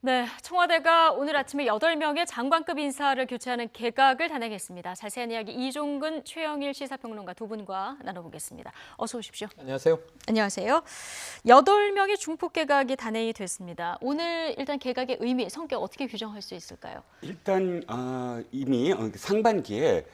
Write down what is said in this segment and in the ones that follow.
네, 청와대가 오늘 아침에 8명의 장관급 인사를 교체하는 개각을 단행했습니다. 자세한 이야기 이종근, 최영일 시사평론가 두 분과 나눠보겠습니다. 어서 오십시오. 안녕하세요. 안녕하세요. 8명의 중폭 개각이 단행이 됐습니다. 오늘 일단 개각의 의미, 성격 어떻게 규정할 수 있을까요? 일단 이미 상반기에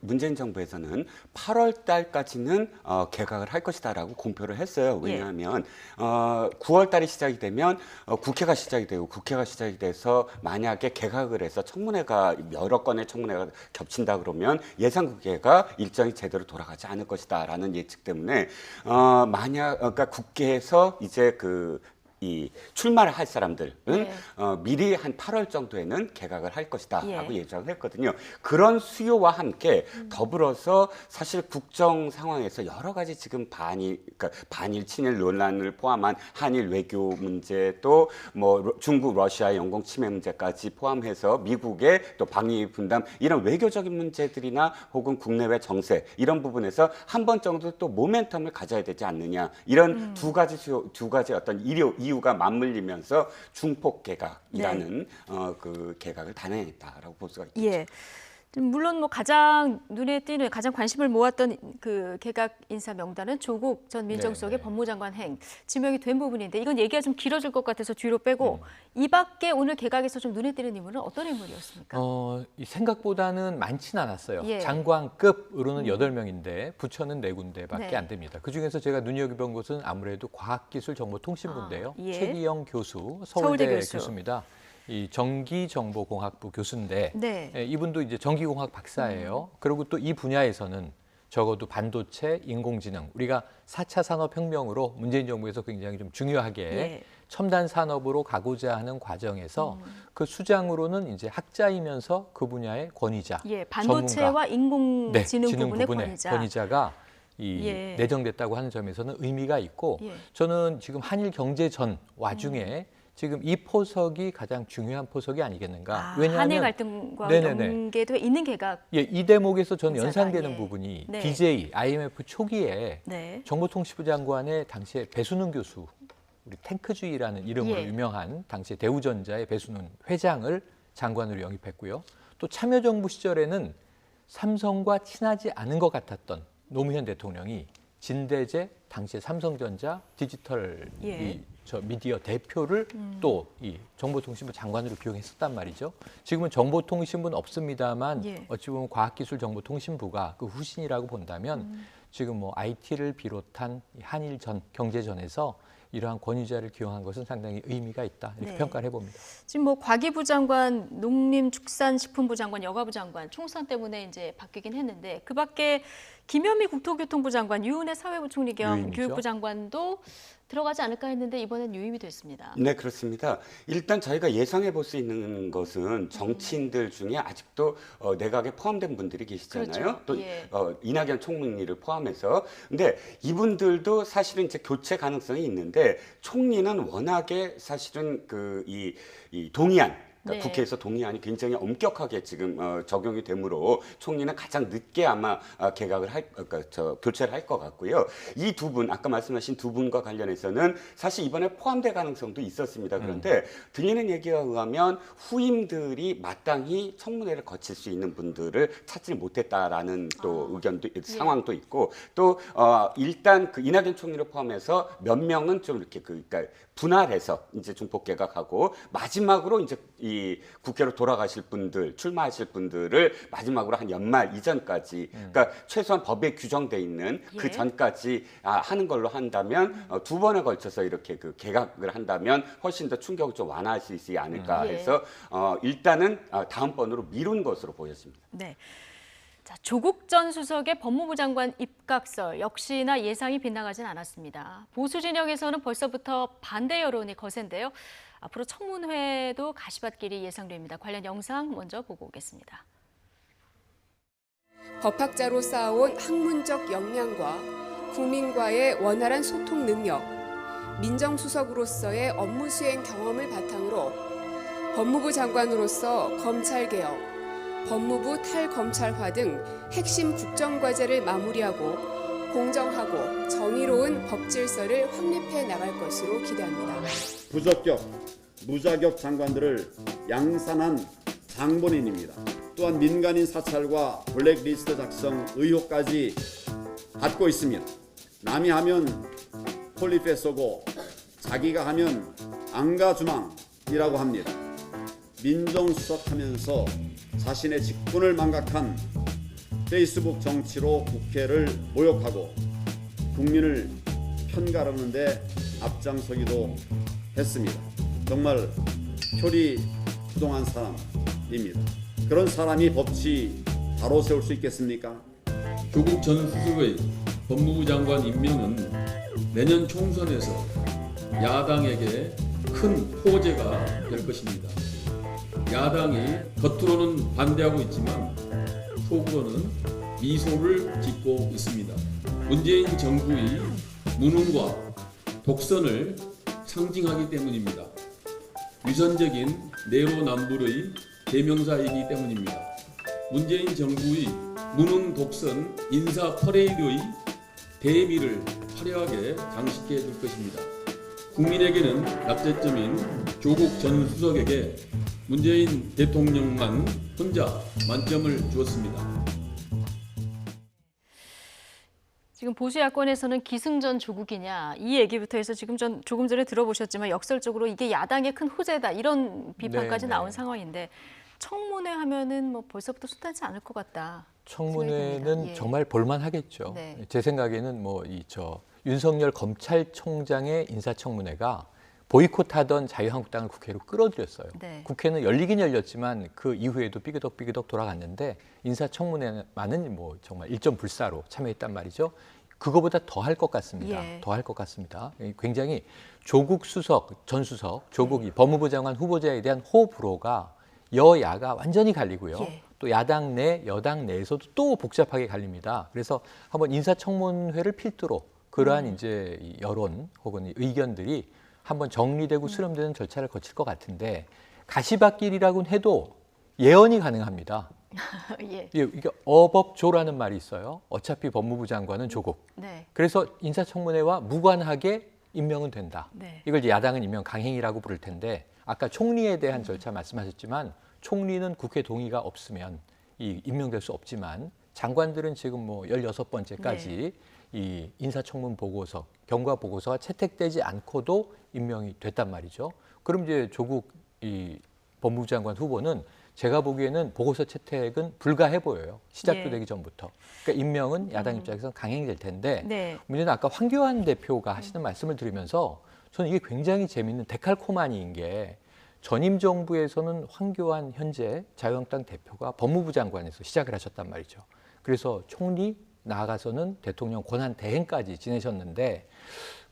문재인 정부에서는 8월 달까지는 개각을 할 것이다라고 공표를 했어요. 왜냐하면 9월 달이 시작이 되면 국회가 시작이 되고 국회가 시작이 돼서 만약에 개각을 해서 청문회가 여러 건의 청문회가 겹친다 그러면 예산국회가 일정이 제대로 돌아가지 않을 것이다라는 예측 때문에 그러니까 국회에서 이제 이 출마를 할 사람들은 미리 한 8월 정도에는 개각을 할 것이다라고 예상을 했거든요. 그런 수요와 함께 더불어서 사실 국정 상황에서 여러 가지 지금 그러니까 반일 친일 논란을 포함한 한일 외교 문제 또 뭐 중국, 러시아, 영공 침해 문제까지 포함해서 미국의 또 방위 분담 이런 외교적인 문제들이나 혹은 국내외 정세 이런 부분에서 한 번 정도 또 모멘텀을 가져야 되지 않느냐 이런 두 가지 어떤 이유가 맞물리면서 중폭 개각이라는 그 개각을 단행했다라고 볼 수가 있죠. 예. 물론 뭐 가장 눈에 띄는 가장 관심을 모았던 그 개각 인사 명단은 조국 전 민정수석의 법무장관 행 지명이 된 부분인데 이건 얘기가 좀 길어질 것 같아서 뒤로 빼고 이 밖에 오늘 개각에서 좀 눈에 띄는 인물은 어떤 인물이었습니까? 생각보다는 많지는 않았어요. 예. 장관급으로는 8명인데 부처는 4군데밖에 안 됩니다. 그중에서 제가 눈여겨본 것은 아무래도 과학기술정보통신부인데요. 최기영 교수, 서울대 교수입니다. 이 전기정보공학부 교수인데 이분도 이제 전기공학 박사예요. 그리고 또 이 분야에서는 적어도 반도체, 인공지능, 우리가 4차 산업혁명으로 문재인 정부에서 굉장히 좀 중요하게 첨단 산업으로 가고자 하는 과정에서 그 수장으로는 이제 학자이면서 그 분야의 권위자, 반도체와 인공지능 부분의 권위자가 내정됐다고 하는 점에서는 의미가 있고 저는 지금 한일 경제전 와중에 지금 이 포석이 가장 중요한 포석이 아니겠는가. 왜냐하면 한일 갈등과 연계도 있는 개각. 이 대목에서 저는 연상되는 부분이 DJ, IMF 초기에 정보통신부 장관의 당시에 배순훈 교수, 우리 탱크주의라는 이름으로 유명한 당시에 대우전자의 배순훈 회장을 장관으로 영입했고요. 또 참여정부 시절에는 삼성과 친하지 않은 것 같았던 노무현 대통령이 진대재 당시에 삼성전자 디지털 미디어 대표를 또 이 정보통신부 장관으로 기용했었단 말이죠. 지금은 정보통신부는 없습니다만 어찌 보면 과학기술정보통신부가 그 후신이라고 본다면 지금 뭐 IT를 비롯한 한일 경제전에서 이러한 권위자를 기용한 것은 상당히 의미가 있다 이렇게 평가를 해봅니다. 지금 뭐 과기부 장관, 농림축산식품부 장관, 여가부 장관 총선 때문에 이제 바뀌긴 했는데 그밖에 김현미 국토교통부 장관, 유은혜 사회부총리 겸 교육부 장관도 들어가지 않을까 했는데 이번엔 유임이 됐습니다. 네, 그렇습니다. 일단 저희가 예상해 볼 수 있는 것은 정치인들 중에 아직도 내각에 포함된 분들이 계시잖아요. 또 이낙연 총리를 포함해서. 근데 이분들도 사실은 이제 교체 가능성이 있는데 총리는 워낙에 사실은 이 동의안 그러니까 국회에서 동의안이 굉장히 엄격하게 지금 적용이 되므로 총리는 가장 늦게 아마 개각을 교체를 할 것 같고요. 이 두 분, 아까 말씀하신 두 분과 관련해서는 사실 이번에 포함될 가능성도 있었습니다. 그런데 들리는 얘기에 의하면 후임들이 마땅히 청문회를 거칠 수 있는 분들을 찾지 못했다라는 또 의견도 상황도 있고 또 일단 그 이낙연 총리를 포함해서 몇 명은 좀 이렇게 그러니까 분할해서 이제 중폭 개각하고 마지막으로 이제 이 국회로 돌아가실 분들, 출마하실 분들을 마지막으로 한 연말 이전까지, 그러니까 최소한 법에 규정돼 있는 그 전까지 하는 걸로 한다면 두 번에 걸쳐서 이렇게 그 개각을 한다면 훨씬 더 충격을 좀 완화할 수 있지 않을까 해서 일단은 다음번으로 미룬 것으로 보여집니다. 네. 자, 조국 전 수석의 법무부 장관 입각설 역시나 예상이 빗나가진 않았습니다. 보수 진영에서는 벌써부터 반대 여론이 거센데요. 앞으로 청문회도 가시밭길이 예상됩니다. 관련 영상 먼저 보고 오겠습니다. 법학자로 쌓아온 학문적 역량과 국민과의 원활한 소통 능력, 민정수석으로서의 업무 수행 경험을 바탕으로 법무부 장관으로서 검찰개혁, 법무부 탈검찰화 등 핵심 국정과제를 마무리하고 공정하고 정의로운 법질서를 확립해 나갈 것으로 기대합니다. 부적격, 무자격 장관들을 양산한 장본인입니다. 또한 민간인 사찰과 블랙리스트 작성 의혹까지 받고 있습니다. 남이 하면 폴리페서고 자기가 하면 앙가주망이라고 합니다. 민정수석하면서 자신의 직분을 망각한 페이스북 정치로 국회를 모욕하고 국민을 편가르는 데 앞장서기도 했습니다. 정말 표리 부동한 사람입니다. 그런 사람이 법치 바로 세울 수 있겠습니까? 조국 전 수석의 법무부 장관 임명은 내년 총선에서 야당에게 큰 호재가 될 것입니다. 야당이 겉으로는 반대하고 있지만 속으로는 미소를 짓고 있습니다. 문재인 정부의 무능과 독선을 상징하기 때문입니다. 위선적인 내로남불의 대명사이기 때문입니다. 문재인 정부의 무능 독선 인사 퍼레이드의 대미를 화려하게 장식해 줄 것입니다. 국민에게는 약재점인 조국 전 수석에게 문재인 대통령만 혼자 만점을 주었습니다. 지금 보수 야권에서는 기승전 조국이냐 이 얘기부터 해서 조금 전에 들어보셨지만 역설적으로 이게 야당의 큰 호재다 이런 비판까지 나온 상황인데 청문회 하면은 뭐 벌써부터 숱하지 않을 것 같다. 청문회는 예. 정말 볼만하겠죠. 네. 제 생각에는 윤석열 검찰총장의 인사청문회가 보이콧하던 자유한국당을 국회로 끌어들였어요. 네. 국회는 열리긴 열렸지만 그 이후에도 삐그덕삐그덕 돌아갔는데 인사청문회만은 정말 일점불사로 참여했단 말이죠. 그거보다 더 할 것 같습니다. 예. 더 할 것 같습니다. 굉장히 조국 수석, 전 수석, 조국 법무부 장관 후보자에 대한 호불호가 여야가 완전히 갈리고요. 예. 또 야당 내, 여당 내에서도 또 복잡하게 갈립니다. 그래서 한번 인사청문회를 필두로 그러한 이제 이 여론 혹은 이 의견들이 한번 정리되고 수렴되는 절차를 거칠 것 같은데 가시밭길이라고는 해도 예언이 가능합니다. 예. 이게 어법조라는 말이 있어요. 어차피 법무부 장관은 조국. 네. 그래서 인사청문회와 무관하게 임명은 된다. 네. 이걸 이제 야당은 임명 강행이라고 부를 텐데 아까 총리에 대한 절차 말씀하셨지만 총리는 국회 동의가 없으면 임명될 수 없지만 장관들은 지금 16번째까지 이 인사청문 보고서, 경과 보고서가 채택되지 않고도 임명이 됐단 말이죠. 그럼 이제 조국 이 법무부 장관 후보는 제가 보기에는 보고서 채택은 불가해 보여요. 시작도 되기 전부터. 그러니까 임명은 야당 입장에서는 강행이 될 텐데 문제는 아까 황교안 대표가 하시는 말씀을 들으면서 저는 이게 굉장히 재미있는 데칼코마니인 게 전임 정부에서는 황교안 현재 자유한국당 대표가 법무부 장관에서 시작을 하셨단 말이죠. 그래서 총리 나아가서는 대통령 권한 대행까지 지내셨는데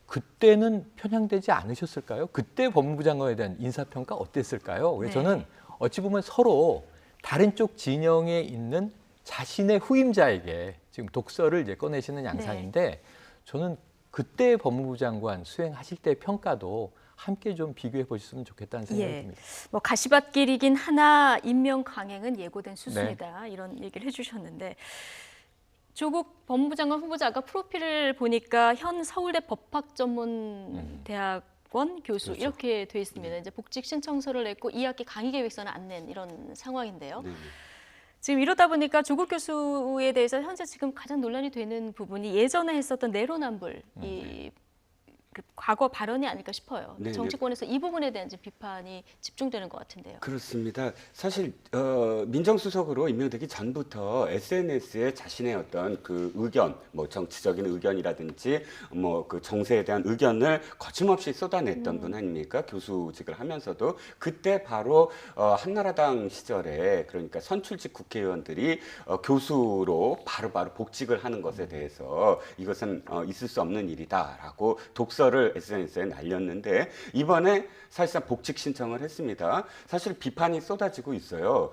그때는 편향되지 않으셨을까요? 그때 법무부 장관에 대한 인사평가 어땠을까요? 그래서 저는 어찌 보면 서로 다른 쪽 진영에 있는 자신의 후임자에게 지금 독서를 이제 꺼내시는 양상인데 저는 그때 법무부 장관 수행하실 때 평가도 함께 좀 비교해 보셨으면 좋겠다는 생각이 듭니다. 가시밭길이긴 하나 임명 강행은 예고된 수순이다. 이런 얘기를 해주셨는데 조국 법무부 장관 후보자 아까 프로필을 보니까 현 서울대 법학전문대학원 교수 그렇죠. 이렇게 돼 있습니다. 이제 복직 신청서를 냈고 2학기 강의 계획서는 안 낸 이런 상황인데요. 지금 이러다 보니까 조국 교수에 대해서 현재 지금 가장 논란이 되는 부분이 예전에 했었던 내로남불 그 과거 발언이 아닐까 싶어요. 네네. 정치권에서 이 부분에 대한 비판이 집중되는 것 같은데요. 그렇습니다. 사실 민정수석으로 임명되기 전부터 SNS에 자신의 어떤 그 의견, 정치적인 의견이라든지 그 정세에 대한 의견을 거침없이 쏟아냈던 분 아닙니까? 교수직을 하면서도 그때 바로 한나라당 시절에 그러니까 선출직 국회의원들이 교수로 바로바로 복직을 하는 것에 대해서 이것은 있을 수 없는 일이다라고 독서를 SNS에 날렸는데 이번에 사실상 복직 신청을 했습니다. 사실 비판이 쏟아지고 있어요.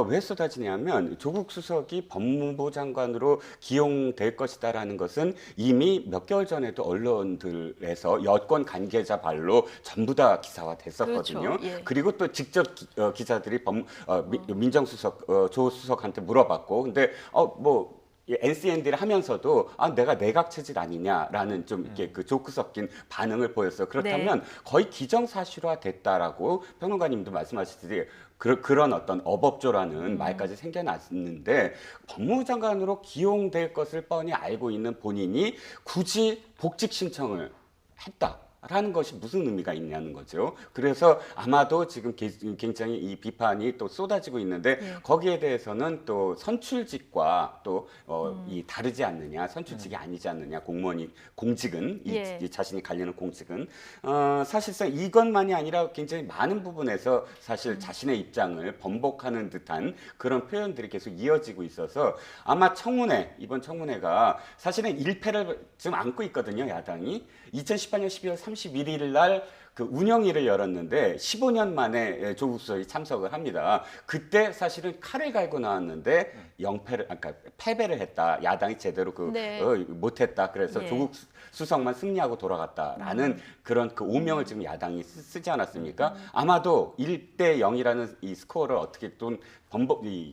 왜 쏟아지냐면 조국 수석이 법무부 장관으로 기용될 것이다라는 것은 이미 몇 개월 전에도 언론들에서 여권 관계자 발로 전부 다 기사화됐었거든요. 그렇죠. 예. 그리고 또 직접 기자들이 민정수석 조 수석한테 물어봤고 근데 NCND를 하면서도 내가 내각 체질 아니냐라는 좀 이렇게 그 조크 섞인 반응을 보였어요. 그렇다면 거의 기정사실화 됐다라고 평론가님도 말씀하시듯이 그런 어떤 어법조라는 말까지 생겨났는데 법무부 장관으로 기용될 것을 뻔히 알고 있는 본인이 굳이 복직 신청을 했다. 라는 것이 무슨 의미가 있냐는 거죠. 그래서 아마도 지금 굉장히 이 비판이 또 쏟아지고 있는데 거기에 대해서는 또 선출직과 또 이 다르지 않느냐, 선출직이 아니지 않느냐, 공직은 이 자신이 관리하는 공직은 사실상 이것만이 아니라 굉장히 많은 부분에서 사실 자신의 입장을 번복하는 듯한 그런 표현들이 계속 이어지고 있어서 아마 이번 청문회가 사실은 1패를 지금 안고 있거든요, 야당이. 2018년 12월 31일 날 그 운영위를 열었는데 15년 만에 조국 수석이 참석을 합니다. 그때 사실은 칼을 갈고 나왔는데 패배를 했다. 야당이 제대로 못했다. 그래서 조국 수석만 승리하고 돌아갔다라는 그런 그 오명을 지금 야당이 쓰지 않았습니까? 아마도 1대 0이라는 이 스코어를 어떻게 또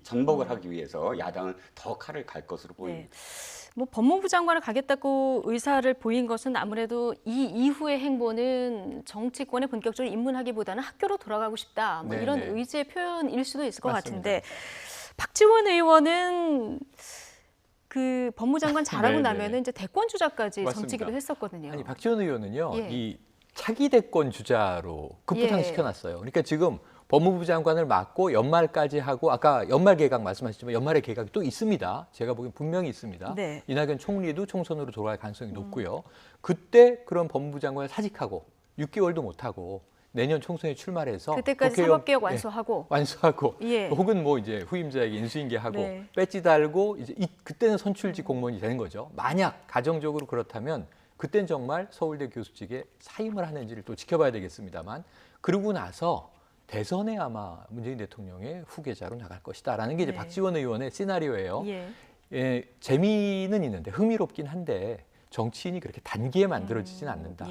전복을 하기 위해서 야당은 더 칼을 갈 것으로 보입니다. 뭐 법무부 장관을 가겠다고 의사를 보인 것은 아무래도 이 이후의 행보는 정치권에 본격적으로 입문하기보다는 학교로 돌아가고 싶다. 뭐 이런 의지의 표현일 수도 있을 것 같은데 박지원 의원은 그 법무장관 잘하고 나면은 이제 대권 주자까지 정치기도 했었거든요. 아니 박지원 의원은요, 이 차기 대권 주자로 급부상시켜놨어요. 그러니까 지금 법무부 장관을 맡고 연말까지 하고 아까 연말 개각 말씀하셨지만 연말에 개각이 또 있습니다. 제가 보기엔 분명히 있습니다. 이낙연 총리도 총선으로 돌아갈 가능성이 높고요. 그때 그런 법무부 장관을 사직하고 6개월도 못하고 내년 총선에 출마해서 그때까지 사법개혁 완수하고 혹은 뭐 이제 후임자에게 인수인계하고 배지 달고 이제 그때는 선출직 공무원이 되는 거죠. 만약 가정적으로 그렇다면 그땐 정말 서울대 교수직에 사임을 하는지를 또 지켜봐야 되겠습니다만 그러고 나서 대선에 아마 문재인 대통령의 후계자로 나갈 것이다라는 게 이제 박지원 의원의 시나리오예요. 재미는 있는데 흥미롭긴 한데 정치인이 그렇게 단기에 만들어지진 않는다.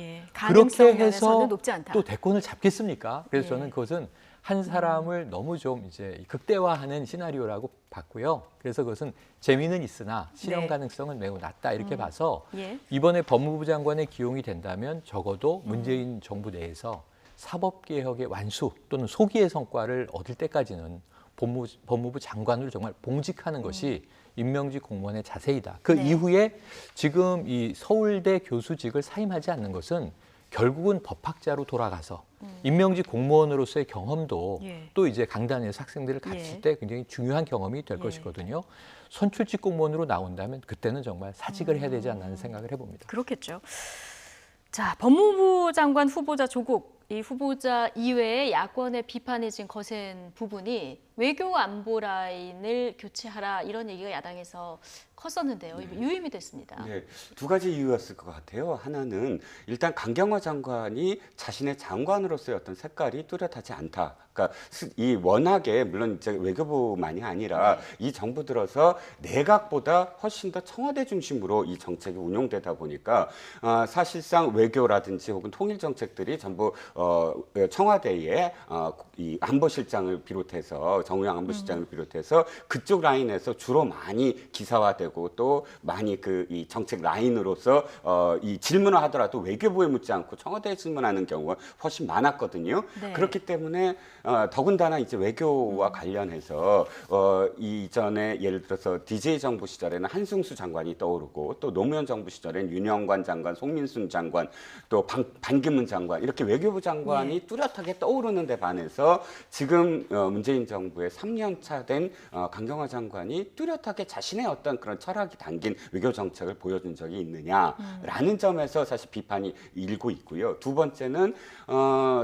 그렇게 해서 또 대권을 잡겠습니까? 그래서 저는 그것은 한 사람을 너무 좀 이제 극대화하는 시나리오라고 봤고요. 그래서 그것은 재미는 있으나 실현 가능성은 매우 낮다 이렇게 봐서 이번에 법무부 장관에 기용이 된다면 적어도 문재인 정부 내에서 사법개혁의 완수 또는 소기의 성과를 얻을 때까지는 법무부 장관으로 정말 봉직하는 것이 임명직 공무원의 자세이다. 그 이후에 지금 이 서울대 교수직을 사임하지 않는 것은 결국은 법학자로 돌아가서 임명직 공무원으로서의 경험도 또 이제 강단에서 학생들을 가르칠 때 굉장히 중요한 경험이 될 것이거든요. 선출직 공무원으로 나온다면 그때는 정말 사직을 해야 되지 않나 생각을 해봅니다. 그렇겠죠. 자, 법무부 장관 후보자 조국, 이 후보자 이외에 야권의 비판이 지금 거센 부분이 외교 안보 라인을 교체하라 이런 얘기가 야당에서 컸었는데요. 유임이 됐습니다. 두 가지 이유였을 것 같아요. 하나는 일단 강경화 장관이 자신의 장관으로서의 어떤 색깔이 뚜렷하지 않다. 그러니까 이 워낙에 물론 이제 외교부만이 아니라 이 정부 들어서 내각보다 훨씬 더 청와대 중심으로 이 정책이 운용되다 보니까 사실상 외교라든지 혹은 통일 정책들이 전부 청와대의 이 안보실장을 비롯해서 정우영 안보실장을 비롯해서 그쪽 라인에서 주로 많이 기사화되고 또 많이 이 정책 라인으로서 이 질문을 하더라도 외교부에 묻지 않고 청와대에 질문하는 경우가 훨씬 많았거든요. 그렇기 때문에 더군다나 이제 외교와 관련해서 이전에 예를 들어서 DJ 정부 시절에는 한승수 장관이 떠오르고 또 노무현 정부 시절에는 윤영관 장관, 송민순 장관, 또 반기문 장관 이렇게 외교부 장관이 뚜렷하게 떠오르는 데 반해서 지금 문재인 정부의 3년 차 된 강경화 장관이 뚜렷하게 자신의 어떤 그런 철학이 담긴 외교 정책을 보여준 적이 있느냐라는 점에서 사실 비판이 일고 있고요. 두 번째는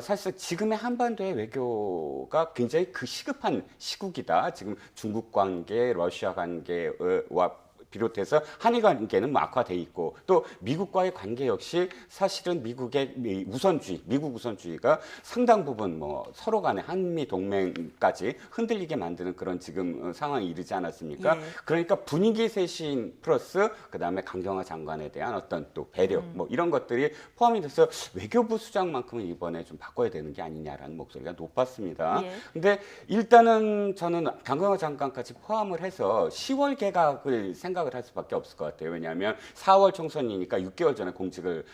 사실 지금의 한반도의 외교가 굉장히 시급한 시국이다. 지금 중국 관계, 러시아 관계와 비롯해서 한일 관계는 악화돼 있고 또 미국과의 관계 역시 사실은 미국의 미국 우선주의가 상당 부분 서로 간의 한미 동맹까지 흔들리게 만드는 그런 지금 상황이 이르지 않았습니까? 그러니까 분위기 쇄신 플러스 그다음에 강경화 장관에 대한 어떤 또 배려 이런 것들이 포함이 돼서 외교부 수장만큼은 이번에 좀 바꿔야 되는 게 아니냐라는 목소리가 높았습니다. 근데 일단은 저는 강경화 장관까지 포함을 해서 10월 개각을 생각을 생각을 할 수밖에 없을 것 같아요. 왜냐하면 4월 총선이니까 6개월 전에 공직을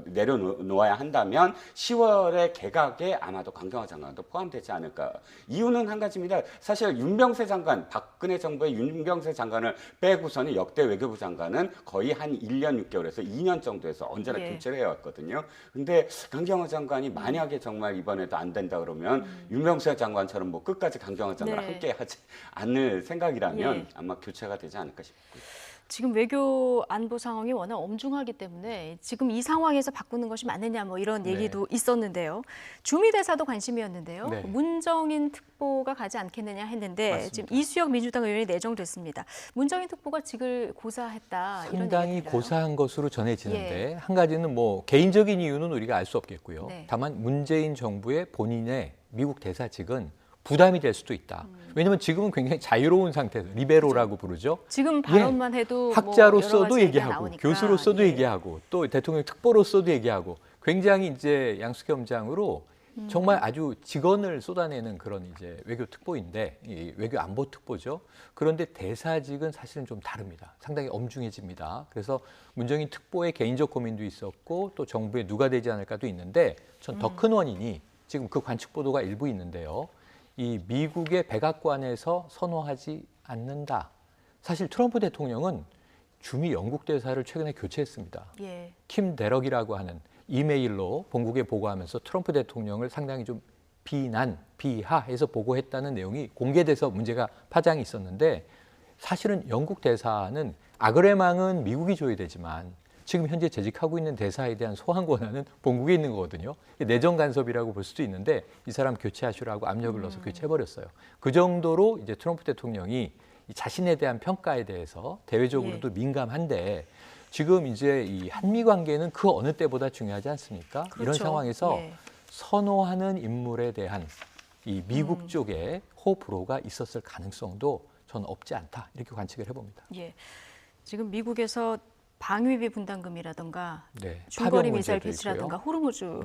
내려놓아야 한다면 10월에 개각에 아마도 강경화 장관도 포함되지 않을까. 이유는 한 가지입니다. 사실 윤병세 장관, 박근혜 정부의 윤병세 장관을 빼고서는 역대 외교부 장관은 거의 한 1년 6개월에서 2년 정도에서 언제나 교체를 해왔거든요. 근데 강경화 장관이 만약에 정말 이번에도 안 된다 그러면 윤병세 장관처럼 뭐 끝까지 강경화 장관을 함께 하지 않을 생각이라면 아마 교체가 되지 않을까 싶고요. 지금 외교 안보 상황이 워낙 엄중하기 때문에 지금 이 상황에서 바꾸는 것이 맞느냐 뭐 이런 얘기도 있었는데요. 주미 대사도 관심이었는데요. 문정인 특보가 가지 않겠느냐 했는데 맞습니다. 지금 이수혁 민주당 의원이 내정됐습니다. 문정인 특보가 직을 고사했다. 상당히 고사한 것으로 전해지는데 한 가지는 뭐 개인적인 이유는 우리가 알 수 없겠고요. 다만 문재인 정부의 본인의 미국 대사직은 부담이 될 수도 있다. 왜냐하면 지금은 굉장히 자유로운 상태에서 리베로라고 부르죠. 지금 발언만 해도 학자로서도 뭐 얘기하고 나오니까. 교수로서도 얘기하고 또 대통령 특보로서도 얘기하고 굉장히 이제 양수겸장으로 정말 아주 직언을 쏟아내는 그런 이제 외교 특보인데 이 외교 안보 특보죠. 그런데 대사직은 사실은 좀 다릅니다. 상당히 엄중해집니다. 그래서 문정인 특보의 개인적 고민도 있었고 또 정부에 누가 되지 않을까도 있는데 전 더 큰 원인이 지금 그 관측 보도가 일부 있는데요. 이 미국의 백악관에서 선호하지 않는다. 사실 트럼프 대통령은 주미 영국 대사를 최근에 교체했습니다. 킴 데럭이라고 하는 이메일로 본국에 보고하면서 트럼프 대통령을 상당히 좀 비하해서 보고했다는 내용이 공개돼서 문제가 파장이 있었는데 사실은 영국 대사는 아그레망은 미국이 줘야 되지만 지금 현재 재직하고 있는 대사에 대한 소환 권한은 본국에 있는 거거든요. 내정 간섭이라고 볼 수도 있는데 이 사람 교체하시라고 압력을 넣어서 교체해버렸어요. 그 정도로 이제 트럼프 대통령이 자신에 대한 평가에 대해서 대외적으로도 민감한데 지금 이제 이 한미 관계는 그 어느 때보다 중요하지 않습니까? 그렇죠. 이런 상황에서 선호하는 인물에 대한 이 미국 쪽에 호불호가 있었을 가능성도 저는 없지 않다 이렇게 관측을 해봅니다. 지금 미국에서 방위비 분담금이라든가 중거리 미사일 배치라든가 호르무즈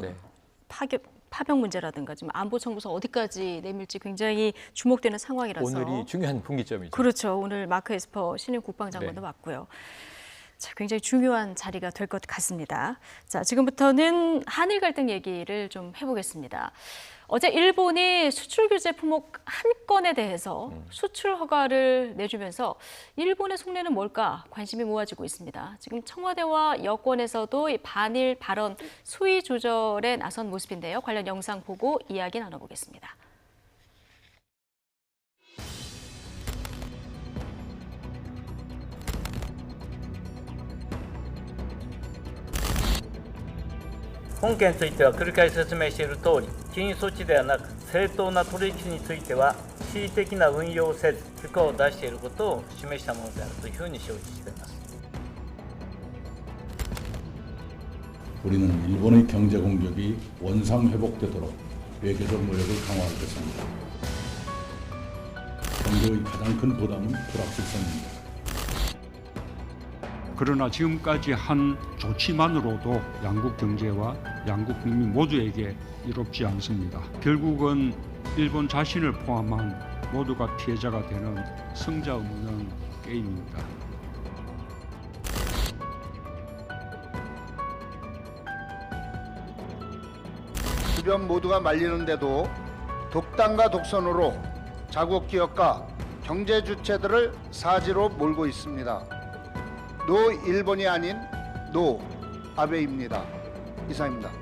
파병 문제라든가 지금 안보청구서 어디까지 내밀지 굉장히 주목되는 상황이라서 오늘이 중요한 분기점이죠. 그렇죠. 오늘 마크 에스퍼 신임 국방장관도 맞고요. 자, 굉장히 중요한 자리가 될 것 같습니다. 자, 지금부터는 한일 갈등 얘기를 좀 해보겠습니다. 어제 일본이 수출 규제 품목 한 건에 대해서 수출 허가를 내주면서 일본의 속내는 뭘까 관심이 모아지고 있습니다. 지금 청와대와 여권에서도 이 반일 발언 수위 조절에 나선 모습인데요. 관련 영상 보고 이야기 나눠보겠습니다.本件については繰り返し説明している通り、禁輸措置ではなく正当な取引については恣意的な運用をせず許可を出していることを示したものであるというふうに承知しています。 우리는 일본의 경제 공격이 원상 회복되도록 외교적 노력을 강화할 것입니다. 경제의 가장 큰 부담은 불확실성입니다. 그러나 지금까지 한 조치만으로도 양국 경제와 양국 국민 모두에게 이롭지 않습니다. 결국은 일본 자신을 포함한 모두가 피해자가 되는 승자 없는 게임입니다. 주변 모두가 말리는데도 독단과 독선으로 자국 기업과 경제 주체들을 사지로 몰고 있습니다. 노 일본이 아닌 노 아베입니다. 이상입니다.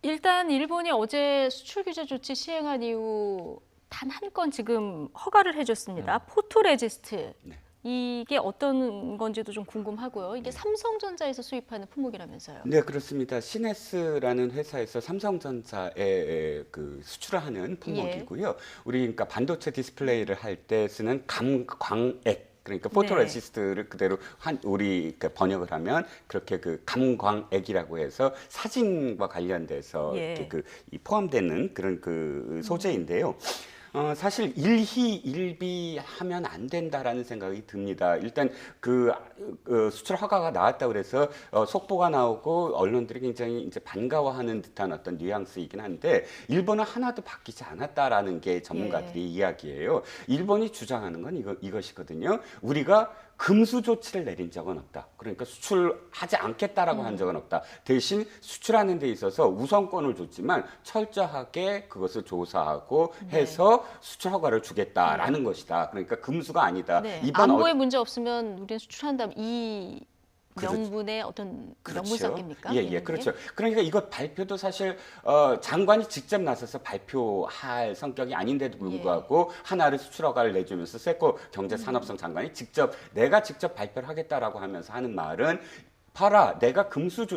일단 일본이 어제 수출 규제 조치 시행한 이후 단 한 건 지금 허가를 해줬습니다. 포토레지스트. 이게 어떤 건지도 좀 궁금하고요. 이게 삼성전자에서 수입하는 품목이라면서요. 네, 그렇습니다. 시네스라는 회사에서 삼성전자에 그 수출하는 품목이고요. 우리 그러니까 반도체 디스플레이를 할 때 쓰는 감광액. 그러니까 포토레지스트를 그대로 우리 번역을 하면 그렇게 그 감광액이라고 해서 사진과 관련돼서 이렇게 이 포함되는 그런 그 소재인데요. 사실 일희일비하면 안 된다라는 생각이 듭니다. 일단 수출 허가가 나왔다 그래서 속보가 나오고 언론들이 굉장히 이제 반가워하는 듯한 어떤 뉘앙스이긴 한데 일본은 하나도 바뀌지 않았다라는 게 전문가들의 이야기예요. 일본이 주장하는 건 이것이거든요. 우리가 금수 조치를 내린 적은 없다. 그러니까 수출하지 않겠다라고 한 적은 없다. 대신 수출하는 데 있어서 우선권을 줬지만 철저하게 그것을 조사하고 해서 수출 허가를 주겠다라는 것이다. 그러니까 금수가 아니다. 네. 이번 안보에 문제 없으면 우리는 수출한다면 이 명분의 어떤 명분 쌓기입니까? 예, 그렇죠. 그러니까 이것 발표도 사실 장관이 직접 나서서 발표할 성격이 아닌데도 불구하고 하나를 수출 허가를 내주면서 세코 경제산업성 장관이 내가 직접 발표를 하겠다라고 하면서 하는 말은 봐라,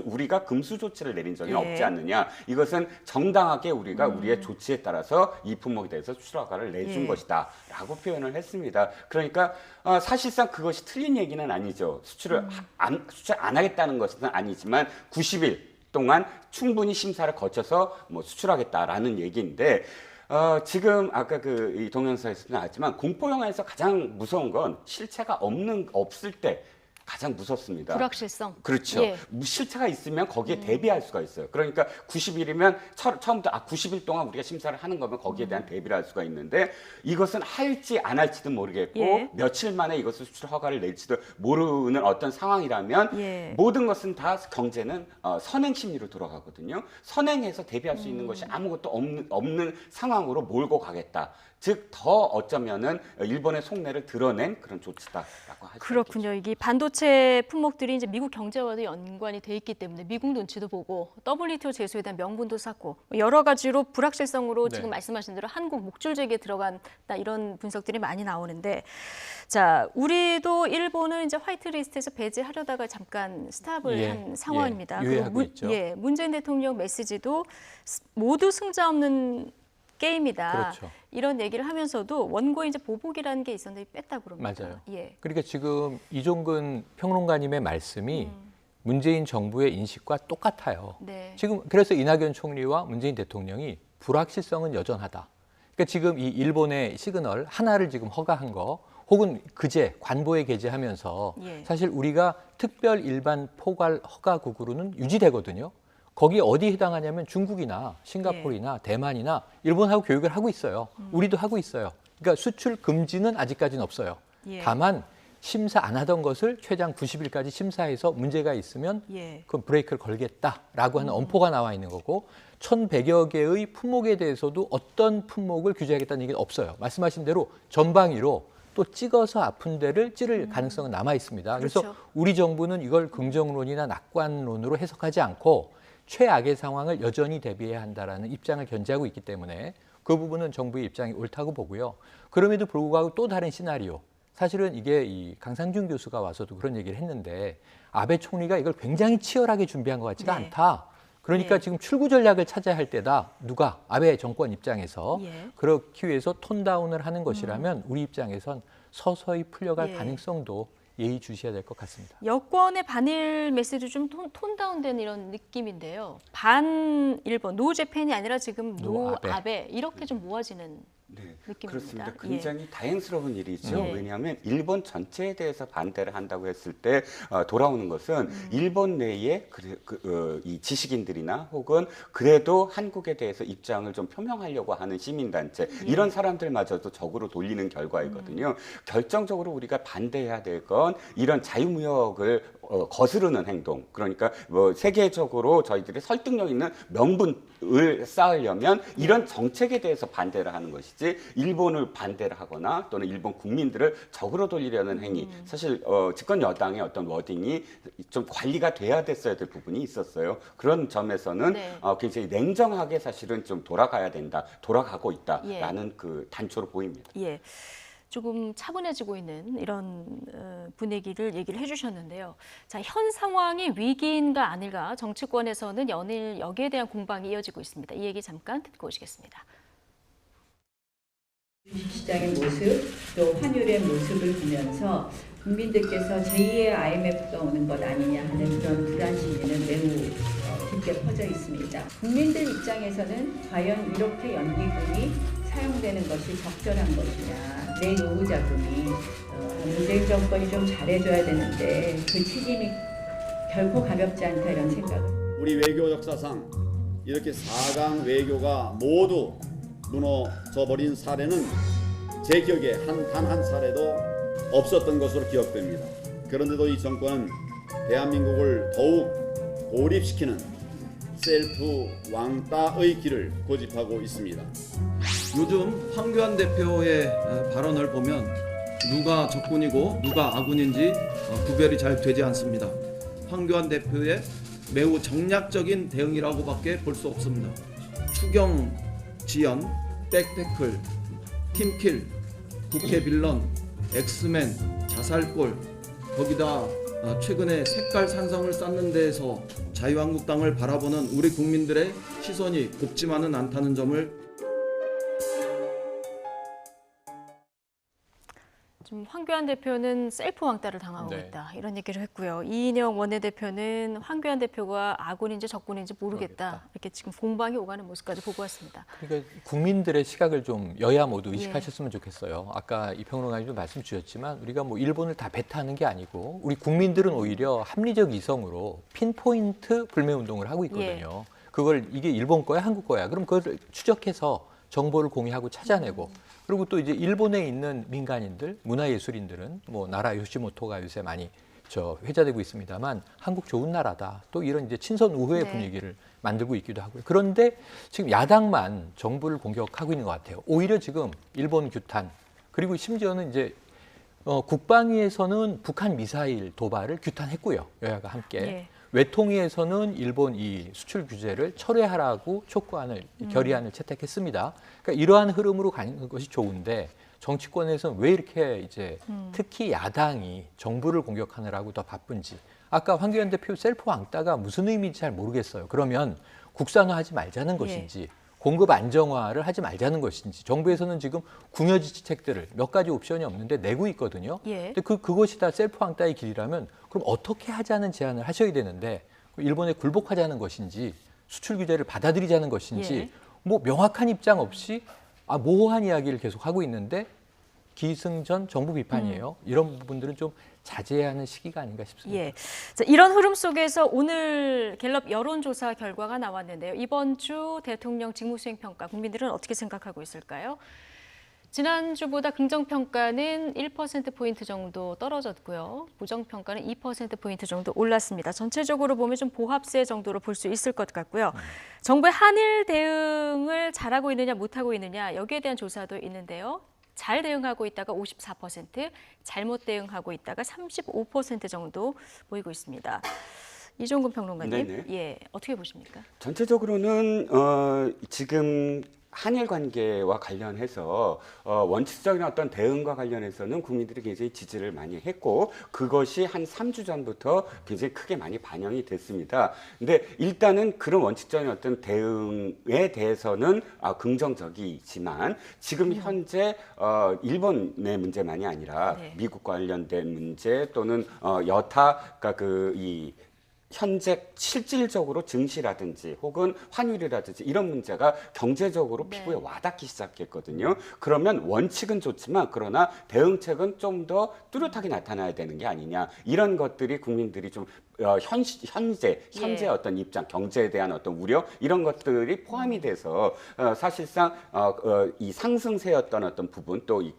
우리가 금수 조치를 내린 적이 없지 않느냐. 이것은 정당하게 우리가 우리의 조치에 따라서 이 품목에 대해서 수출 허가를 내준 것이다 라고 표현을 했습니다. 그러니까 사실상 그것이 틀린 얘기는 아니죠. 수출 안 하겠다는 것은 아니지만 90일 동안 충분히 심사를 거쳐서 수출하겠다라는 얘기인데 지금 아까 이 동영상에서도 나왔지만 공포 영화에서 가장 무서운 건 실체가 없을 때 가장 무섭습니다. 불확실성. 그렇죠. 예. 실체가 있으면 거기에 대비할 수가 있어요. 그러니까 90일이면 처음부터 90일 동안 우리가 심사를 하는 거면 거기에 대한 대비를 할 수가 있는데 이것은 할지 안 할지도 모르겠고 며칠 만에 이것을 수출 허가를 낼지도 모르는 어떤 상황이라면 모든 것은 다 경제는 선행 심리로 돌아가거든요. 선행해서 대비할 수 있는 것이 아무것도 없는 상황으로 몰고 가겠다. 즉 더 어쩌면은 일본의 속내를 드러낸 그런 조치다라고 할 수 있겠죠. 그렇군요. 이게 반도체 품목들이 이제 미국 경제와도 연관이 돼 있기 때문에 미국 눈치도 보고 WTO 제소에 대한 명분도 쌓고 여러 가지로 불확실성으로 지금 말씀하신 대로 한국 목줄제기에 들어간다 이런 분석들이 많이 나오는데 자, 우리도 일본을 이제 화이트리스트에서 배제하려다가 잠깐 스탑을 한 상황입니다. 유예하고 있죠. 문재인 대통령 메시지도 모두 승자 없는 게임이다. 그렇죠. 이런 얘기를 하면서도 원고에 이제 보복이라는 게 있었는데 뺐다고 그럽니다. 맞아요. 그러니까 지금 이종근 평론가님의 말씀이 문재인 정부의 인식과 똑같아요. 지금 그래서 이낙연 총리와 문재인 대통령이 불확실성은 여전하다. 그러니까 지금 이 일본의 시그널 하나를 지금 허가한 거 혹은 그제 관보에 게재하면서 사실 우리가 특별 일반 포괄 허가국으로는 유지되거든요. 거기에 어디 해당하냐면 중국이나 싱가포르나 대만이나 일본하고 교육을 하고 있어요. 우리도 하고 있어요. 그러니까 수출 금지는 아직까지는 없어요. 다만 심사 안 하던 것을 최장 90일까지 심사해서 문제가 있으면 그럼 브레이크를 걸겠다라고 하는 엄포가 나와 있는 거고 1,100여 개의 품목에 대해서도 어떤 품목을 규제하겠다는 얘기는 없어요. 말씀하신 대로 전방위로 또 찍어서 아픈 데를 찌를 가능성은 남아 있습니다. 그래서 우리 정부는 이걸 긍정론이나 낙관론으로 해석하지 않고 최악의 상황을 여전히 대비해야 한다라는 입장을 견지하고 있기 때문에 그 부분은 정부의 입장이 옳다고 보고요. 그럼에도 불구하고 또 다른 시나리오. 사실은 이게 이 강상준 교수가 와서도 그런 얘기를 했는데 아베 총리가 이걸 굉장히 치열하게 준비한 것 같지가 않다. 그러니까 지금 출구 전략을 찾아야 할 때다. 누가? 아베 정권 입장에서. 그렇기 위해서 톤다운을 하는 것이라면 우리 입장에선 서서히 풀려갈 가능성도 예의주시해야 될 것 같습니다. 여권의 반일 메시지 좀 톤다운된 이런 느낌인데요. 반 일본, 노 재팬이 아니라 지금 노 아베 이렇게 좀 모아지는 느낌입니다. 그렇습니다. 굉장히 다행스러운 일이죠. 왜냐하면 일본 전체에 대해서 반대를 한다고 했을 때 돌아오는 것은 일본 내에 이 지식인들이나 혹은 그래도 한국에 대해서 입장을 좀 표명하려고 하는 시민단체 이런 사람들마저도 적으로 돌리는 결과이거든요. 결정적으로 우리가 반대해야 될 건 이런 자유무역을 거스르는 행동. 그러니까 세계적으로 저희들이 설득력 있는 명분을 쌓으려면 이런 정책에 대해서 반대를 하는 것이지 일본을 반대를 하거나 또는 일본 국민들을 적으로 돌리려는 행위. 사실 집권 여당의 어떤 워딩이 좀 관리가 돼야 됐어야 될 부분이 있었어요. 그런 점에서는 굉장히 냉정하게 사실은 좀 돌아가야 된다. 돌아가고 있다라는 그 단초로 보입니다. 조금 차분해지고 있는 이런 분위기를 얘기를 해주셨는데요. 자, 현 상황이 위기인가 아닐까 정치권에서는 연일 여기에 대한 공방이 이어지고 있습니다. 이 얘기 잠깐 듣고 오시겠습니다. 주식시장의 모습, 또 환율의 모습을 보면서 국민들께서 제2의 IMF가 오는 것 아니냐 하는 그런 불안 심리는 매우 깊게 퍼져 있습니다. 국민들 입장에서는 과연 이렇게 연기금이 사용되는 것이 적절한 것이냐, 내 노후 자금이 문재인 정권이 좀 잘해줘야 되는데 그 책임이 결코 가볍지 않다 이런 생각을. 우리 외교 역사상 이렇게 4강 외교가 모두 무너져버린 사례는 제 기억에 단 한 사례도 없었던 것으로 기억됩니다. 그런데도 이 정권은 대한민국을 더욱 고립시키는 셀프 왕따의 길을 고집하고 있습니다. 요즘 황교안 대표의 발언을 보면 누가 적군이고 누가 아군인지 구별이 잘 되지 않습니다. 황교안 대표의 매우 정략적인 대응이라고밖에 볼 수 없습니다. 추경 지연, 백태클, 팀킬, 국회 빌런, 엑스맨, 자살골, 거기다 최근에 색깔 산성을 쌓는 데에서 자유한국당을 바라보는 우리 국민들의 시선이 곱지만은 않다는 점을 지금 황교안 대표는 셀프 왕따를 당하고 있다 이런 얘기를 했고요. 이인영 원내대표는 황교안 대표가 아군인지 적군인지 모르겠다. 이렇게 지금 공방이 오가는 모습까지 보고 왔습니다. 그러니까 국민들의 시각을 좀 여야 모두 의식하셨으면 좋겠어요. 아까 이 평론가님도 말씀 주셨지만 우리가 뭐 일본을 다 배타하는 게 아니고 우리 국민들은 오히려 합리적 이성으로 핀포인트 불매운동을 하고 있거든요. 그걸 이게 일본 거야 한국 거야 그럼 그걸 추적해서 정보를 공유하고 찾아내고 그리고 또 이제 일본에 있는 민간인들, 문화예술인들은 뭐 나라 요시모토가 요새 많이 회자되고 있습니다만 한국 좋은 나라다. 또 이런 이제 친선 우호의 분위기를 만들고 있기도 하고요. 그런데 지금 야당만 정부를 공격하고 있는 것 같아요. 오히려 지금 일본 규탄 그리고 심지어는 이제 국방위에서는 북한 미사일 도발을 규탄했고요. 여야가 함께. 외통위에서는 일본 이 수출 규제를 철회하라고 촉구안을 결의안을 채택했습니다. 그러니까 이러한 흐름으로 가는 것이 좋은데 정치권에서는 왜 이렇게 이제 특히 야당이 정부를 공격하느라고 더 바쁜지. 아까 황교안 대표 셀프 왕따가 무슨 의미인지 잘 모르겠어요. 그러면 국산화하지 말자는 것인지 공급 안정화를 하지 말자는 것인지 정부에서는 지금 궁여지책들을 몇 가지 옵션이 없는데 내고 있거든요. 근데 그것이 다 셀프 왕따의 길이라면 그럼 어떻게 하자는 제안을 하셔야 되는데 일본에 굴복하자는 것인지 수출 규제를 받아들이자는 것인지 뭐 명확한 입장 없이 모호한 이야기를 계속 하고 있는데 기승전 정부 비판이에요. 이런 부분들은 좀 자제해야 하는 시기가 아닌가 싶습니다. 자, 이런 흐름 속에서 오늘 갤럽 여론조사 결과가 나왔는데요. 이번 주 대통령 직무수행평가 국민들은 어떻게 생각하고 있을까요? 지난주보다 긍정평가는 1%포인트 정도 떨어졌고요. 부정평가는 2%포인트 정도 올랐습니다. 전체적으로 보면 좀 보합세 정도로 볼 수 있을 것 같고요. 정부의 한일 대응을 잘하고 있느냐 못하고 있느냐 여기에 대한 조사도 있는데요. 잘 대응하고 있다가 54%, 잘못 대응하고 있다가 35% 정도 보이고 있습니다. 이종근 평론가님, 어떻게 보십니까? 전체적으로는 지금 한일 관계와 관련해서 원칙적인 어떤 대응과 관련해서는 국민들이 굉장히 지지를 많이 했고 그것이 한 3주 전부터 굉장히 크게 많이 반영이 됐습니다. 근데 일단은 그런 원칙적인 어떤 대응에 대해서는 긍정적이지만 지금 현재 일본의 문제만이 아니라 미국 관련된 문제 또는 여타 그러니까 현재 실질적으로 증시라든지 혹은 환율이라든지 이런 문제가 경제적으로 피부에 와닿기 시작했거든요. 그러면 원칙은 좋지만 그러나 대응책은 좀 더 뚜렷하게 나타나야 되는 게 아니냐. 이런 것들이 국민들이 좀 현재 어떤 입장, 경제에 대한 어떤 우려 이런 것들이 포함이 돼서 사실상 이 상승세였던 어떤 부분 또 이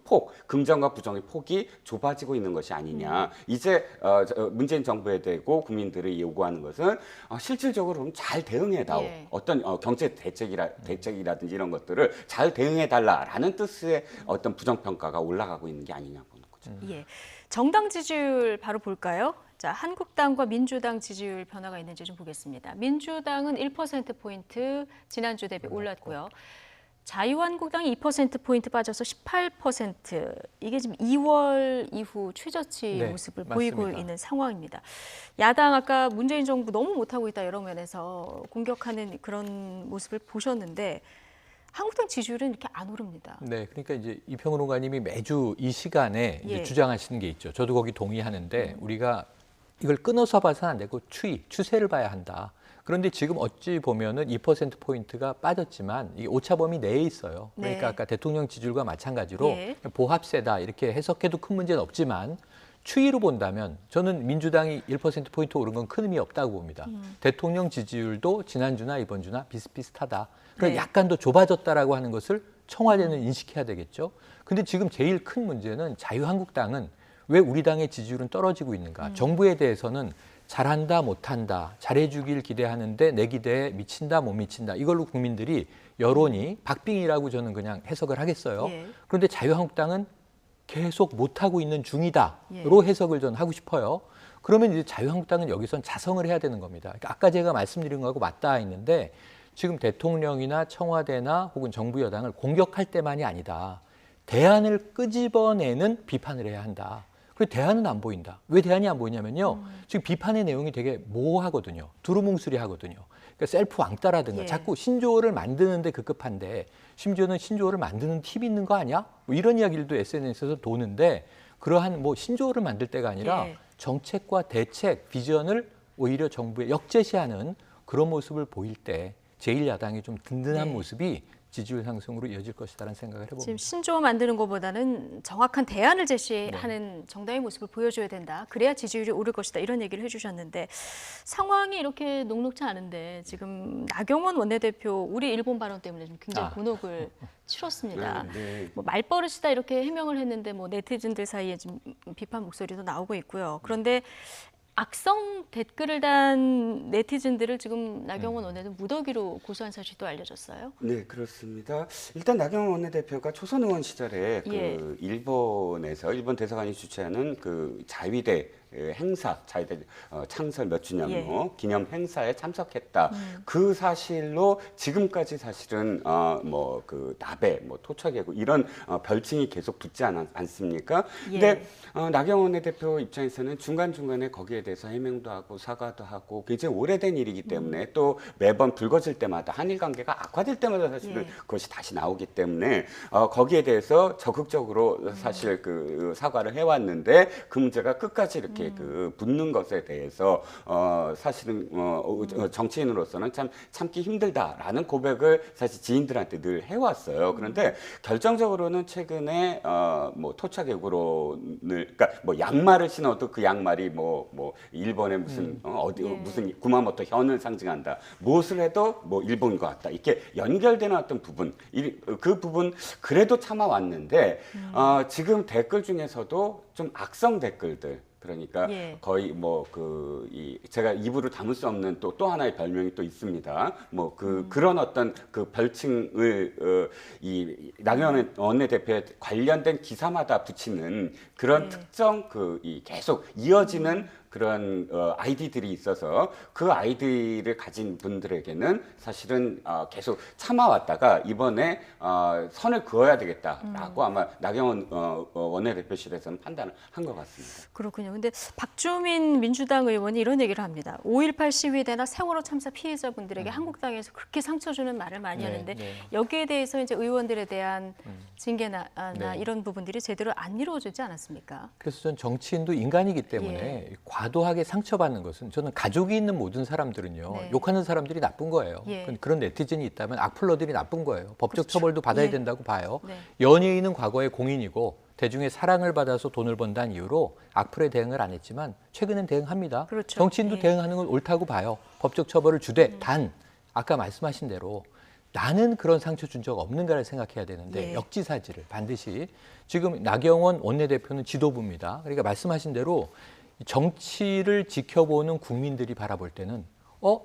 긍정과 부정의 폭이 좁아지고 있는 것이 아니냐. 이제 문재인 정부에 대고 국민들이 요구하는 것은 실질적으로 잘 대응해다오. 어떤 경제 대책이라든지 이런 것들을 잘 대응해달라라는 뜻의 어떤 부정평가가 올라가고 있는 게 아니냐 보는 거죠. 정당 지지율 바로 볼까요? 자, 한국당과 민주당 지지율 변화가 있는지 좀 보겠습니다. 민주당은 1%포인트 지난주 대비 올랐고요. 자유한국당이 2%포인트 빠져서 18%. 이게 지금 2월 이후 최저치 모습을 보이고 있는 상황입니다. 야당 아까 문재인 정부 너무 못하고 있다 여러 면에서 공격하는 그런 모습을 보셨는데 한국당 지지율은 이렇게 안 오릅니다. 네, 그러니까 이제 이 평론가님이 매주 이 시간에 이제 주장하시는 게 있죠. 저도 거기 동의하는데 우리가 이걸 끊어서 봐서는 안 되고 추세를 봐야 한다. 그런데 지금 어찌 보면은 2%포인트가 빠졌지만 이게 오차범위 내에 있어요. 그러니까 네. 아까 대통령 지지율과 마찬가지로 예. 보합세다 이렇게 해석해도 큰 문제는 없지만 추이로 본다면 저는 민주당이 1%포인트 오른 건 큰 의미 없다고 봅니다. 대통령 지지율도 지난주나 이번 주나 비슷비슷하다. 그러니까 네. 약간 더 좁아졌다라고 하는 것을 청와대는 인식해야 되겠죠. 근데 지금 제일 큰 문제는 자유한국당은 왜 우리 당의 지지율은 떨어지고 있는가. 정부에 대해서는 잘한다 못한다, 잘해주길 기대하는데 내 기대에 미친다 못 미친다. 이걸로 국민들이 여론이 박빙이라고 저는 그냥 해석을 하겠어요. 예. 그런데 자유한국당은 계속 못하고 있는 중이다로 예. 해석을 전 하고 싶어요. 그러면 이제 자유한국당은 여기선 자성을 해야 되는 겁니다. 그러니까 아까 제가 말씀드린 거하고 맞닿아 있는데 지금 대통령이나 청와대나 혹은 정부 여당을 공격할 때만이 아니다. 대안을 끄집어내는 비판을 해야 한다. 그리고 대안은 안 보인다. 왜 대안이 안 보이냐면요. 지금 비판의 내용이 되게 모호하거든요. 두루뭉술이 하거든요. 그러니까 셀프 왕따라든가 예. 자꾸 신조어를 만드는데 급급한데 심지어는 신조어를 만드는 팁이 있는 거 아니야? 뭐 이런 이야기들도 SNS에서 도는데 그러한 뭐 신조어를 만들 때가 아니라 예. 정책과 대책, 비전을 오히려 정부에 역제시하는 그런 모습을 보일 때 제1야당이 좀 든든한 네. 모습이 지지율 상승으로 이어질 것이라는 생각을 해봅니다. 지금 신조어 만드는 것보다는 정확한 대안을 제시하는 정당의 모습을 보여줘야 된다. 그래야 지지율이 오를 것이다. 이런 얘기를 해주셨는데 상황이 이렇게 녹록지 않은데 지금 나경원 원내대표 우리 일본 발언 때문에 좀 굉장히 곤혹을 치렀습니다. 네. 뭐 말버릇이다 이렇게 해명을 했는데 뭐 네티즌들 사이에 좀 비판 목소리도 나오고 있고요. 그런데 악성 댓글을 단 네티즌들을 지금 나경원 원내대표 무더기로 고소한 사실도 알려졌어요. 네, 그렇습니다. 일단 나경원 원내대표가 초선 의원 시절에 예. 그 일본에서 일본 대사관이 주최하는 그 자위대 행사, 자위대 창설 몇 주년 예. 기념 행사에 참석했다. 그 사실로 지금까지 사실은 뭐 그 나베, 뭐 토착이고 이런 별칭이 계속 붙지 않습니까? 근데 나경원 원내대표 입장에서는 중간중간에 거기에 대해서 해명도 하고 사과도 하고 굉장히 오래된 일이기 때문에 또 매번 불거질 때마다 한일 관계가 악화될 때마다 사실은 그것이 다시 나오기 때문에 거기에 대해서 적극적으로 사실 그 사과를 해왔는데 그 문제가 끝까지 이렇게 그 붙는 것에 대해서 사실은 정치인으로서는 참 참기 힘들다라는 고백을 사실 지인들한테 늘 해왔어요. 그런데 결정적으로는 최근에 뭐 토착애구론을 그러니까 뭐 양말을 신어도 그 양말이 뭐 일본의 무슨 무슨 구마모토 현을 상징한다. 무엇을 해도 뭐 일본과 같다. 이렇게 연결되는 어떤 부분, 그 부분 그래도 참아왔는데 지금 댓글 중에서도 좀 악성 댓글들. 그러니까 거의 뭐 제가 입으로 담을 수 없는 또 하나의 별명이 또 있습니다. 뭐 그런 어떤 그 별칭을 이 나경원 원내대표에 관련된 기사마다 붙이는 그런 특정 이 계속 이어지는 그런 아이디들이 있어서 그 아이디를 가진 분들에게는 사실은 계속 참아왔다가 이번에 선을 그어야 되겠다라고 아마 나경원 원내대표실에서는 판단을 한 것 같습니다. 그렇군요. 근데 박주민 민주당 의원이 이런 얘기를 합니다. 5.18 시위대나 세월호 참사 피해자분들에게 한국당에서 그렇게 상처 주는 말을 많이 하는데 여기에 대해서 이제 의원들에 대한 징계나 이런 부분들이 제대로 안 이루어지지 않았습니까? 그래서 전 정치인도 인간이기 때문에 과도하게 상처받는 것은 저는 가족이 있는 모든 사람들은요. 욕하는 사람들이 나쁜 거예요. 그런 네티즌이 있다면 악플러들이 나쁜 거예요. 법적 처벌도 받아야 된다고 봐요. 연예인은 과거에 공인이고 대중의 사랑을 받아서 돈을 번다는 이유로 악플에 대응을 안 했지만 최근엔 대응합니다. 그렇죠. 정치인도 대응하는 건 옳다고 봐요. 법적 처벌을 주되 단 아까 말씀하신 대로 나는 그런 상처 준 적 없는가를 생각해야 되는데 역지사지를 반드시 지금 나경원 원내대표는 지도부입니다. 그러니까 말씀하신 대로 정치를 지켜보는 국민들이 바라볼 때는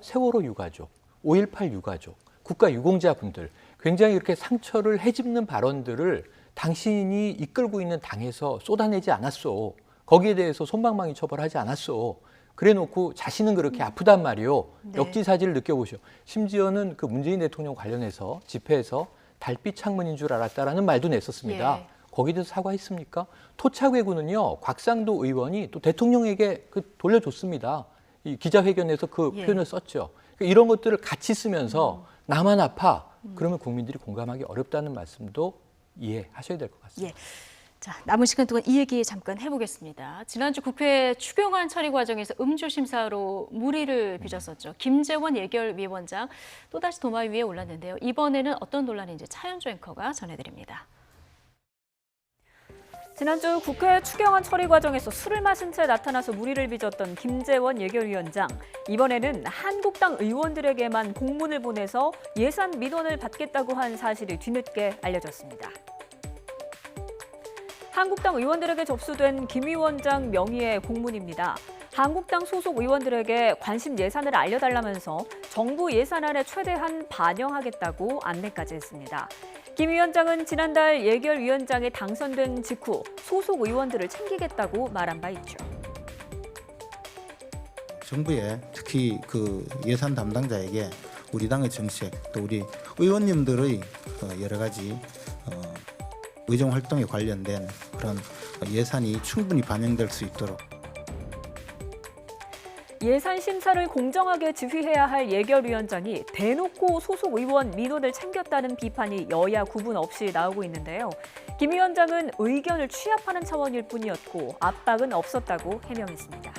세월호 유가족, 5.18 유가족, 국가 유공자분들 굉장히 이렇게 상처를 헤집는 발언들을 당신이 이끌고 있는 당에서 쏟아내지 않았어. 거기에 대해서 솜방망이 처벌하지 않았어. 그래놓고 자신은 그렇게 아프단 말이요. 역지사지를 느껴보시오. 심지어는 그 문재인 대통령 관련해서 집회에서 달빛 창문인 줄 알았다라는 말도 냈었습니다. 거기에 대해서 사과했습니까? 토착외구는요. 곽상도 의원이 또 대통령에게 돌려줬습니다. 이 기자회견에서 그 표현을 썼죠. 그러니까 이런 것들을 같이 쓰면서 나만 아파. 그러면 국민들이 공감하기 어렵다는 말씀도 이해하셔야 될 것 같습니다. 자, 남은 시간 동안 이 얘기 잠깐 해보겠습니다. 지난주 국회 추경안 처리 과정에서 음주 심사로 물의를 빚었었죠. 김재원 예결위원장 또다시 도마 위에 올랐는데요. 이번에는 어떤 논란인지 차현주 앵커가 전해드립니다. 지난주 국회 추경안 처리 과정에서 술을 마신 채 나타나서 물의를 빚었던 김재원 예결위원장. 이번에는 한국당 의원들에게만 공문을 보내서 예산 민원을 받겠다고 한 사실이 뒤늦게 알려졌습니다. 한국당 의원들에게 접수된 김 위원장 명의의 공문입니다. 한국당 소속 의원들에게 관심 예산을 알려달라면서 정부 예산안에 최대한 반영하겠다고 안내까지 했습니다. 김 위원장은 지난달 예결위원장에 당선된 직후 소속 의원들을 챙기겠다고 말한 바 있죠. 정부에 특히 그 예산 담당자에게 우리 당의 정책 또 우리 의원님들의 여러 가지 의정 활동에 관련된 그런 예산이 충분히 반영될 수 있도록 예산 심사를 공정하게 지휘해야 할 예결위원장이 대놓고 소속 의원 민원을 챙겼다는 비판이 여야 구분 없이 나오고 있는데요. 김 위원장은 의견을 취합하는 차원일 뿐이었고 압박은 없었다고 해명했습니다.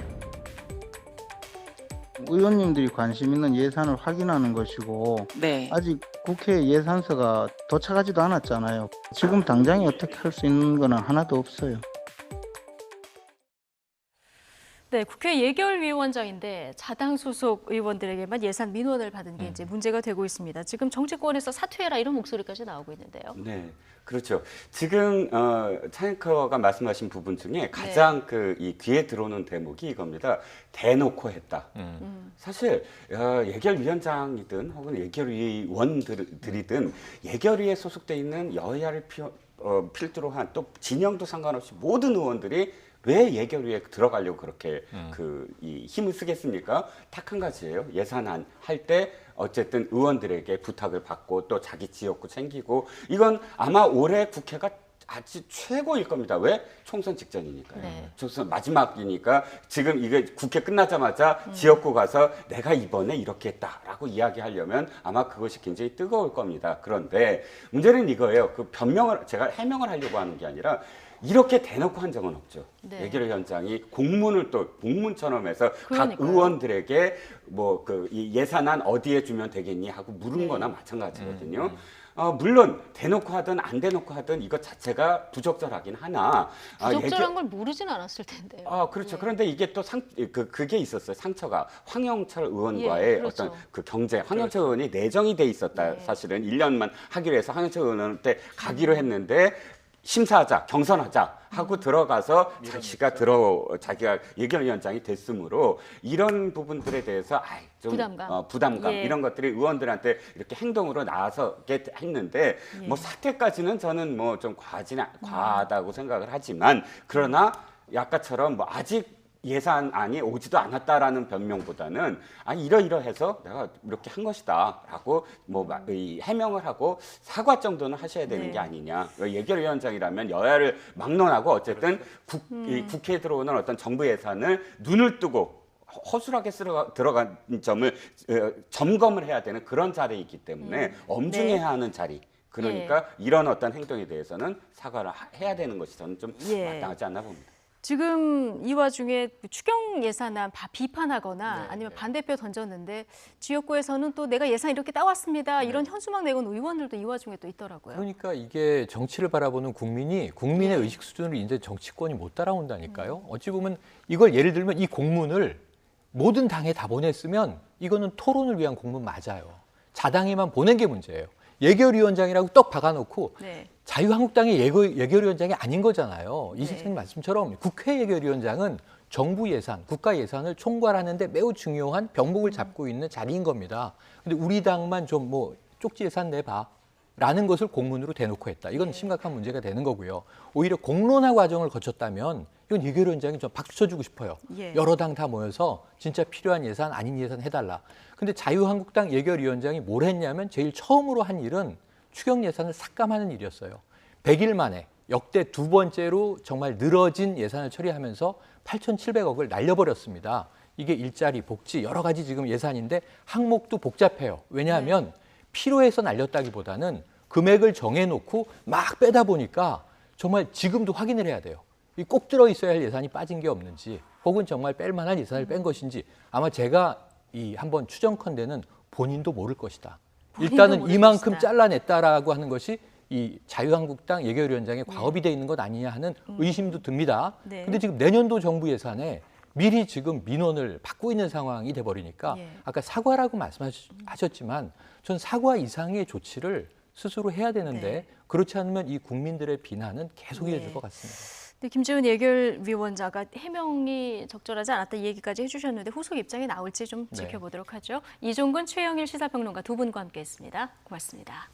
의원님들이 관심 있는 예산을 확인하는 것이고 아직 국회 예산서가 도착하지도 않았잖아요. 지금 당장에 어떻게 할 수 있는 건 하나도 없어요. 네, 국회 예결위원장인데 자당 소속 의원들에게만 예산 민원을 받은 게 이제 문제가 되고 있습니다. 지금 정치권에서 사퇴해라 이런 목소리까지 나오고 있는데요. 네, 그렇죠. 지금 차 앵커가 말씀하신 부분 중에 가장 이 귀에 들어오는 대목이 이겁니다. 대놓고 했다. 사실 예결위원장이든 혹은 예결위원들이든 예결위에 소속돼 있는 여야를 필두로 한 또 진영도 상관없이 모든 의원들이 왜 예결위에 들어가려고 그렇게 이 힘을 쓰겠습니까? 딱 한 가지예요. 예산안 할 때 어쨌든 의원들에게 부탁을 받고 또 자기 지역구 챙기고 이건 아마 올해 국회가 아주 최고일 겁니다. 왜? 총선 직전이니까요. 총선 마지막이니까 지금 이게 국회 끝나자마자 지역구 가서 내가 이번에 이렇게 했다라고 이야기하려면 아마 그것이 굉장히 뜨거울 겁니다. 그런데 문제는 이거예요. 그 변명을 제가 해명을 하려고 하는 게 아니라 이렇게 대놓고 한 적은 없죠. 예결위원장이 공문을 또 공문처럼 해서 각 의원들에게 뭐 이 예산안 어디에 주면 되겠니 하고 물은 거나 마찬가지거든요. 물론 대놓고 하든 안 대놓고 하든 이것 자체가 부적절하긴 하나 부적절한 걸 모르진 않았을 텐데요. 그렇죠. 그런데 이게 또 그게 있었어요. 상처가 황영철 의원과의 어떤 그 경제 황영철 의원이 내정이 돼 있었다. 사실은 1년만 하기로 해서 황영철 의원한테 가기로 했는데 심사하자, 경선하자 하고 들어가서 자기가 예결위원장이 됐으므로 이런 부분들에 대해서 좀 부담감 이런 것들이 의원들한테 이렇게 행동으로 나서게 했는데 뭐 사퇴까지는 저는 뭐 좀 과하다고 생각을 하지만 그러나 아까처럼 뭐 아직 예산안이 오지도 않았다라는 변명보다는 이러이러해서 내가 이렇게 한 것이다라고 뭐 해명을 하고 사과 정도는 하셔야 되는 게 아니냐. 예결위원장이라면 여야를 막론하고 어쨌든 국회에 들어오는 어떤 정부 예산을 눈을 뜨고 허술하게 들어간 점을 점검을 해야 되는 그런 자리이기 때문에 엄중해야 하는 자리. 그러니까 이런 어떤 행동에 대해서는 사과를 해야 되는 것이 저는 좀 마땅하지 않나 봅니다. 지금 이 와중에 추경 예산안 비판하거나 아니면 반대표 던졌는데 지역구에서는 또 내가 예산 이렇게 따왔습니다. 이런 현수막 내건 의원들도 이 와중에 또 있더라고요. 그러니까 이게 정치를 바라보는 국민의 의식 수준을 이제 정치권이 못 따라온다니까요. 어찌 보면 이걸 예를 들면 이 공문을 모든 당에 다 보냈으면 이거는 토론을 위한 공문 맞아요. 자당에만 보낸 게 문제예요. 예결위원장이라고 떡 박아놓고 자유한국당의 예결위원장이 아닌 거잖아요. 이 선생님 말씀처럼 국회 예결위원장은 정부 예산, 국가 예산을 총괄하는 데 매우 중요한 병목을 잡고 있는 자리인 겁니다. 근데 우리 당만 좀 뭐 쪽지 예산 내봐. 라는 것을 공문으로 대놓고 했다. 이건 심각한 문제가 되는 거고요. 오히려 공론화 과정을 거쳤다면 이건 예결위원장이 좀 박수 쳐주고 싶어요. 여러 당 다 모여서 진짜 필요한 예산, 아닌 예산 해달라. 근데 자유한국당 예결위원장이 뭘 했냐면 제일 처음으로 한 일은 추경 예산을 삭감하는 일이었어요. 100일 만에 역대 두 번째로 정말 늘어진 예산을 처리하면서 8,700억을 날려버렸습니다. 이게 일자리, 복지, 여러 가지 지금 예산인데 항목도 복잡해요. 왜냐하면 필요해서 날렸다기보다는 금액을 정해놓고 막 빼다 보니까 정말 지금도 확인을 해야 돼요. 꼭 들어있어야 할 예산이 빠진 게 없는지 혹은 정말 뺄 만한 예산을 뺀 것인지 아마 제가 한번 추정컨대는 본인도 모를 것이다. 일단은 이만큼 잘라냈다라고 하는 것이 이 자유한국당 예결위원장의 과업이 돼 있는 것 아니냐 하는 의심도 듭니다. 그런데 지금 내년도 정부 예산에 미리 지금 민원을 받고 있는 상황이 돼버리니까 아까 사과라고 말씀하셨지만 전 사과 이상의 조치를 스스로 해야 되는데 그렇지 않으면 이 국민들의 비난은 계속 이어질 것 같습니다. 네, 김재원 예결위원장가 해명이 적절하지 않았다 이 얘기까지 해주셨는데 후속 입장이 나올지 좀 지켜보도록 하죠. 이종근, 최영일 시사평론가 두 분과 함께했습니다. 고맙습니다.